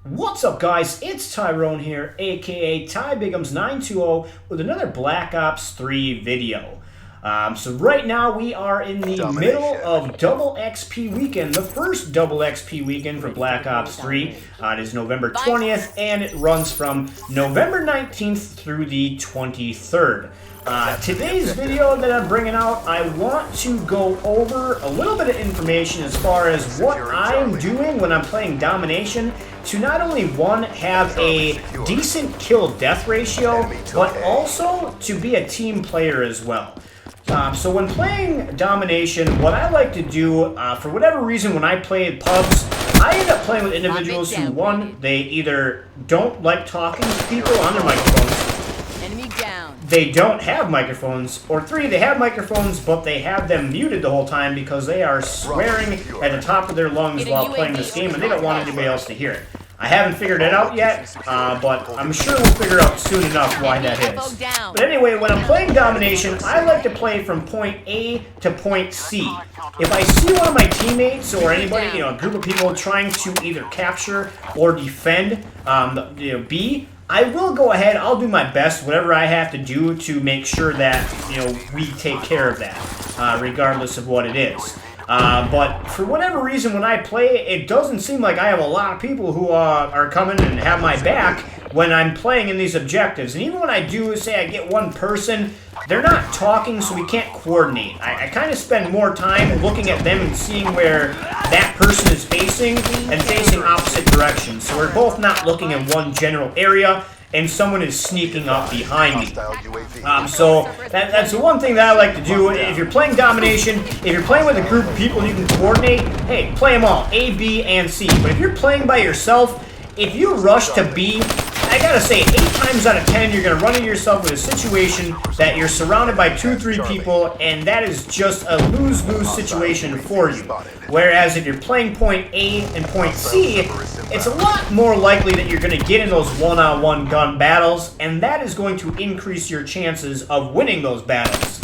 What's up, guys? It's Tyrone here, aka TyBigums920, with another Black Ops 3 video. So right now we are in the Domination. middle of Double XP Weekend, the first Double XP Weekend for Black Ops 3. It is November 20th, and it runs from November 19th through the 23rd. Today's video that I'm bringing out, I want to go over a little bit of information as far as what I'm doing when I'm playing Domination to not only, one, have a decent kill-death ratio, but also to be a team player as well. So when playing Domination, what I like to do, for whatever reason, when I play pubs, I end up playing with individuals who, one, they either don't like talking to people on their microphones, Enemy down. they don't have microphones, or three, they have microphones, but they have them muted the whole time because they are swearing at the top of their lungs while playing this game, and they don't want anybody else to hear it. I haven't figured it out yet, but I'm sure we'll figure it out soon enough why that is. But anyway, when I'm playing Domination, I like to play from point A to point C. If I see one of my teammates or anybody, a group of people trying to either capture or defend B, I will go ahead, I'll do my best, whatever I have to do to make sure that, we take care of that, regardless of what it is. But for whatever reason, when I play, it doesn't seem like I have a lot of people who are coming and have my back when I'm playing in these objectives. And even when I do, say I get one person, they're not talking, so we can't coordinate. I kind of spend more time looking at them and seeing where that person is facing and facing opposite directions. So we're both not looking in one general area, and someone is sneaking up behind me. So that's the one thing that I like to do. If you're playing Domination, if you're playing with a group of people you can coordinate, hey, play them all, A, B, and C. But if you're playing by yourself, if you rush to B, I gotta say, 8 times out of 10, you're gonna run into yourself with a situation that you're surrounded by 2-3 people, and that is just a lose-lose situation for you. Whereas if you're playing point A and point C, it's a lot more likely that you're gonna get in those one-on-one gun battles, and that is going to increase your chances of winning those battles.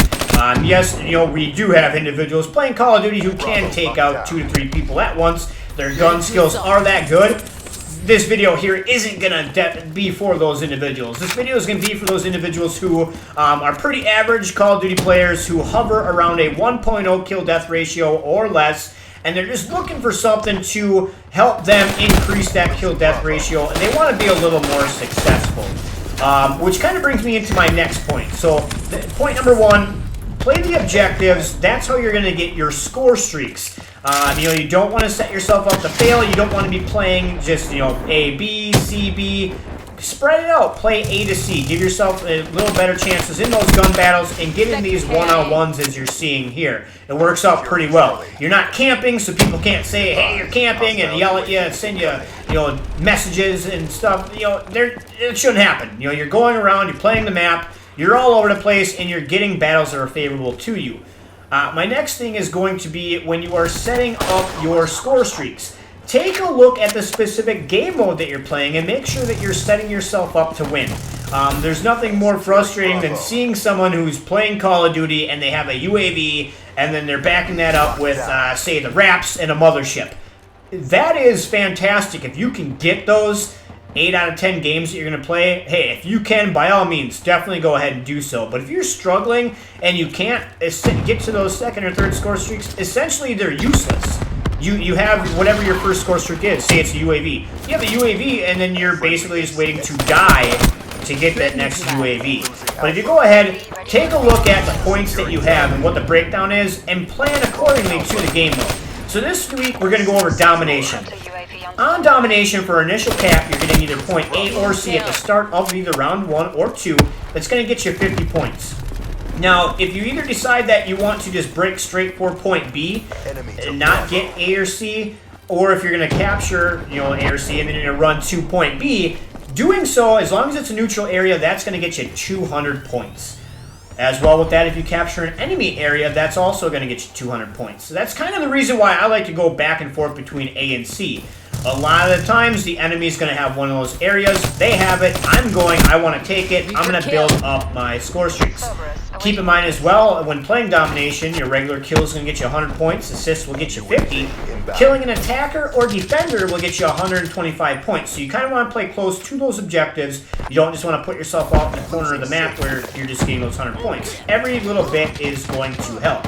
Yes, we do have individuals playing Call of Duty who can take out 2 to 3 people at once. Their gun skills are that good. This video here isn't going to be for those individuals. This video is going to be for those individuals who are pretty average Call of Duty players who hover around a 1.0 kill-death ratio or less, and they're just looking for something to help them increase that kill-death ratio, and they want to be a little more successful. Which kind of brings me into my next point. So, point number 1, play the objectives. That's how you're going to get your score streaks. You don't want to set yourself up to fail. You don't want to be playing just, A, B, C, B. Spread it out. Play A to C. Give yourself a little better chances in those gun battles and get in these one-on-ones as you're seeing here. It works out pretty well. You're not camping, so people can't say, hey, you're camping, and yell at you and send you, messages and stuff. It shouldn't happen. You're going around, you're playing the map, you're all over the place, and you're getting battles that are favorable to you. My next thing is going to be when you are setting up your score streaks. Take a look at the specific game mode that you're playing and make sure that you're setting yourself up to win. There's nothing more frustrating than seeing someone who's playing Call of Duty and they have a UAV and then they're backing that up with, say, the Raps and a mothership. That is fantastic. If you can get those 8 out of 10 games that you're going to play, hey, if you can, by all means, definitely go ahead and do so. But if you're struggling and you can't get to those second or third score streaks, essentially they're useless. You have whatever your first score streak is. Say it's a UAV. You have a UAV, and then you're basically just waiting to die to get that next UAV. But if you go ahead, take a look at the points that you have and what the breakdown is, and plan accordingly to the game mode. So this week, we're going to go over Domination. On Domination, for initial cap, you're getting either point A or C at the start of either round 1 or 2. That's going to get you 50 points. Now, if you either decide that you want to just break straight for point B and not get A or C, or if you're going to capture, A or C and then you're going to run to point B, doing so, as long as it's a neutral area, that's going to get you 200 points. As well with that, if you capture an enemy area, that's also going to get you 200 points. So that's kind of the reason why I like to go back and forth between A and C. A lot of the times, the enemy's going to have one of those areas. They have it. I want to take it. I'm going to build up my score streaks. Keep in mind as well, when playing Domination, your regular kills going to get you 100 points, assists will get you 50. Killing an attacker or defender will get you 125 points. So you kind of want to play close to those objectives. You don't just want to put yourself out in the corner of the map where you're just getting those 100 points. Every little bit is going to help.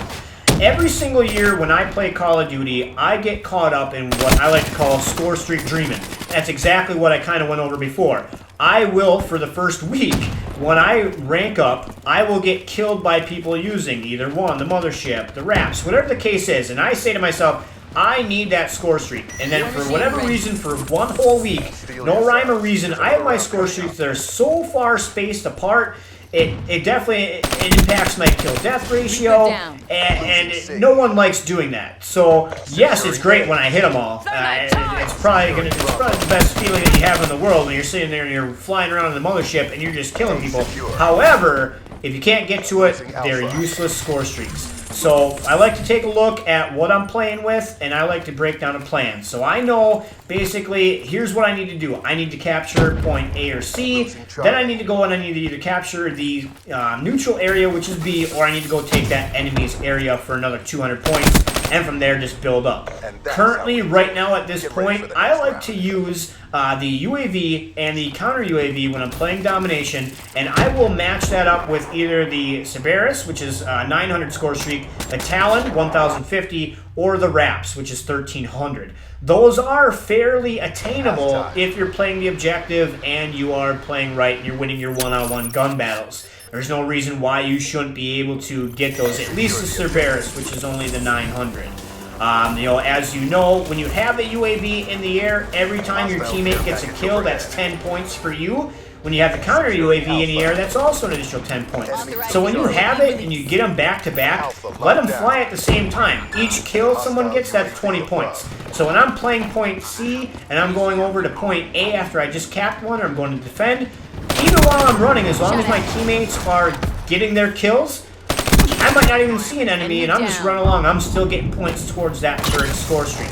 Every single year when I play Call of Duty, I get caught up in what I like to call score streak dreaming. That's exactly what I kind of went over before. I will, for the first week, when I rank up, I will get killed by people using either one, the mothership, the wraps, whatever the case is. And I say to myself, I need that score streak. And then for whatever reason, for one whole week, no rhyme or reason, I have my score streaks that are so far spaced apart, it definitely impacts my kill-death ratio, and no one likes doing that. So, yes, it's great when I hit them all. It's probably the best feeling that you have in the world when you're sitting there and you're flying around in the mothership and you're just killing people. However, if you can't get to it, they're useless score streaks. So I like to take a look at what I'm playing with, and I like to break down a plan. So I know, basically, here's what I need to do. I need to capture point A or C. Then I need to go and I need to either capture the neutral area, which is B, or I need to go take that enemy's area for another 200 points, and from there just build up. Currently, right now at this point, I like to use the UAV and the counter UAV when I'm playing Domination, and I will match that up with either the Cerberus, which is 900 score streak, the Talon, 1050, or the Wraps, which is 1300. Those are fairly attainable if you're playing the objective and you are playing right and you're winning your one-on-one gun battles. There's no reason why you shouldn't be able to get those, at least the Cerberus, which is only the 900. As you know, when you have a UAV in the air, every time your teammate gets a kill, that's 10 points for you. When you have the counter UAV in the air, that's also an additional 10 points. So when you have it and you get them back to back, let them fly at the same time. Each kill someone gets, that's 20 points. So when I'm playing point C and I'm going over to point A after I just capped one or I'm going to defend, even while I'm running, as long as my teammates are getting their kills, I might not even see an enemy and I'm just running along. I'm still getting points towards that third score streak.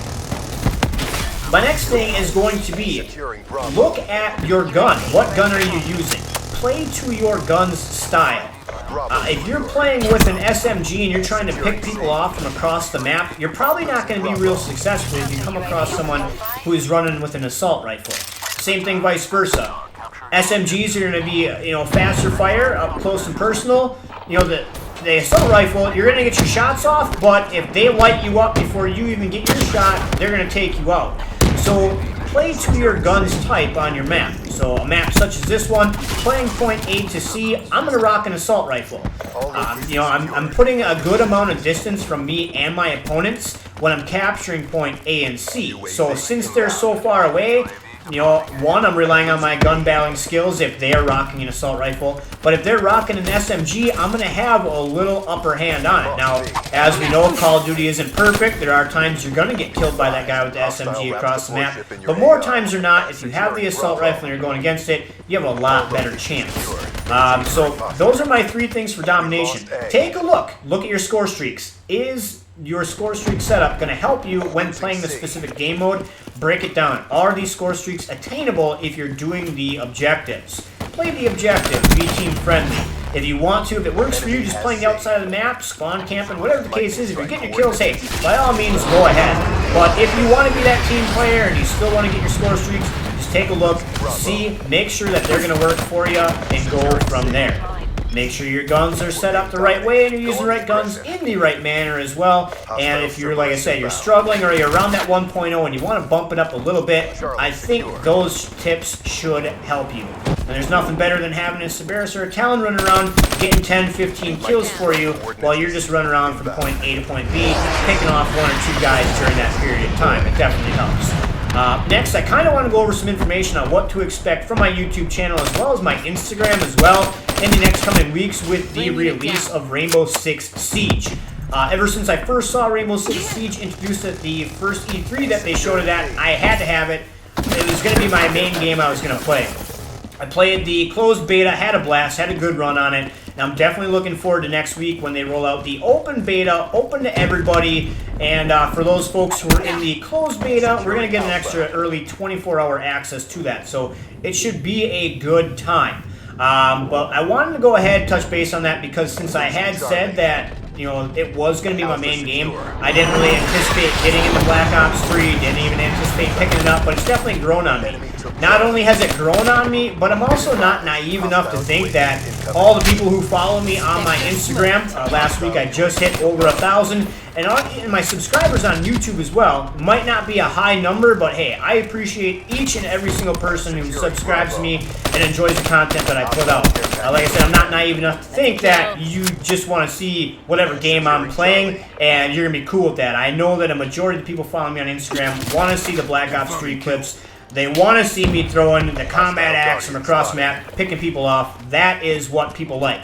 My next thing is going to be, look at your gun. What gun are you using? Play to your gun's style. If you're playing with an SMG and you're trying to pick people off from across the map, you're probably not going to be real successful if you come across someone who is running with an assault rifle. Same thing vice versa. SMGs are going to be, faster fire, up close and personal. The assault rifle, you're going to get your shots off, but if they light you up before you even get your shot, they're going to take you out. So play to your gun's type on your map. So a map such as this one, playing point A to C, I'm going to rock an assault rifle. I'm putting a good amount of distance from me and my opponents when I'm capturing point A and C. So since they're so far away, one, I'm relying on my gun battling skills if they are rocking an assault rifle. But if they're rocking an SMG, I'm going to have a little upper hand on it. Now, as we know, Call of Duty isn't perfect. There are times you're going to get killed by that guy with the SMG across the map. But more times than not, if you have the assault rifle and you're going against it, you have a lot better chance. So those are my 3 things for Domination. Take a look. Look at your score streaks. Is your score streak setup going to help you when playing the specific game mode? Break it down. Are these score streaks attainable if you're doing the objectives? Play the objective. Be team friendly. If you want to, if it works for you, just playing the outside of the map, spawn camping, whatever the case is, if you're getting your kills, hey, by all means, go ahead. But if you want to be that team player and you still want to get your score streaks, just take a look, see, make sure that they're going to work for you, and go from there. Make sure your guns are set up the right way and you're using the right guns in the right manner as well. And if you're, like I said, you're struggling or you're around that 1.0 and you want to bump it up a little bit, I think those tips should help you. And there's nothing better than having a Cerberus or a Talon running around, getting 10, 15 kills for you while you're just running around from point A to point B, picking off 1 or 2 guys during that period of time. It definitely helps. Next, I kind of want to go over some information on what to expect from my YouTube channel as well as my Instagram as well in the next coming weeks with the release of Rainbow Six Siege. Ever since I first saw Rainbow Six Siege introduced at the first E3 that they showed it at, I had to have it. It was going to be my main game I was going to play. I played the closed beta, had a blast, had a good run on it. And I'm definitely looking forward to next week when they roll out the open beta, open to everybody. And for those folks who are in the closed beta, we're going to get an extra early 24-hour access to that. So it should be a good time. But I wanted to go ahead and touch base on that because since I had said that, you know, it was going to be my main game, I didn't really anticipate getting into Black Ops 3, didn't even anticipate picking it up, but it's definitely grown on me. Not only has it grown on me, but I'm also not naive enough to think that all the people who follow me on my Instagram, last week I just hit over 1,000, and my subscribers on YouTube as well, might not be a high number, but hey, I appreciate each and every single person who subscribes to me and enjoys the content that I put out. Like I said, I'm not naive enough to think that you just want to see whatever game I'm playing and you're going to be cool with that. I know that a majority of the people following me on Instagram want to see the Black Ops 3 clips. They want to see me throwing the combat axe from across the map, picking people off. That is what people like.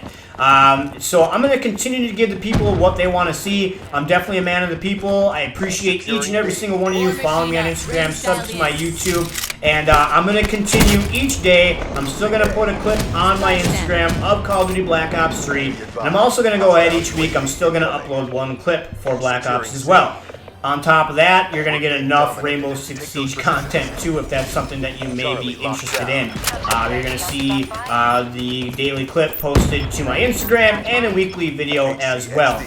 So I'm going to continue to give the people what they want to see. I'm definitely a man of the people. I appreciate each and every single one of you following me on Instagram, sub to my YouTube, and I'm going to continue each day. I'm still going to put a clip on my Instagram of Call of Duty Black Ops 3, and I'm also going to go ahead each week. I'm still going to upload one clip for Black Ops as well. On top of that, you're going to get enough Rainbow Six Siege content, too, if that's something that you may be interested in. You're going to see the daily clip posted to my Instagram and a weekly video as well.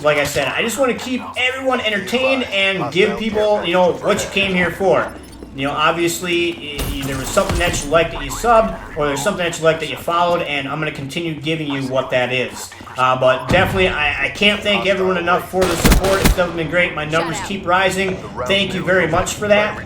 Like I said, I just want to keep everyone entertained and give people, you know, what you came here for. You know, obviously, there was something that you liked that you subbed, or there's something that you liked that you followed, and I'm going to continue giving you what that is. But definitely, I can't thank everyone enough for the support. It's definitely been great. My numbers keep rising. Thank you very much for that.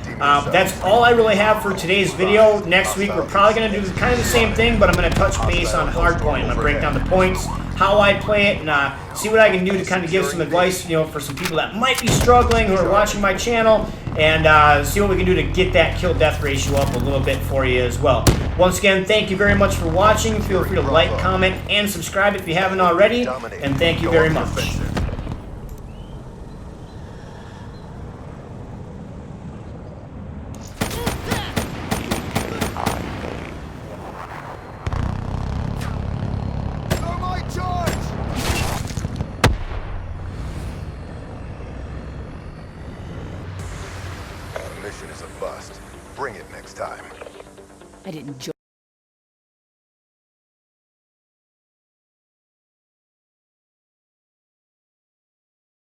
That's all I really have for today's video. Next week, we're probably going to do kind of the same thing, but I'm going to touch base on Hardpoint. I'm going to break down the points, how I play it, and see what I can do to kind of give some advice, you know, for some people that might be struggling who are watching my channel, and see what we can do to get that kill-death ratio up a little bit for you as well. Once again, thank you very much for watching. Feel free to like, comment, and subscribe if you haven't already, and thank you very much. Mission is a bust. Bring it next time. I didn't join.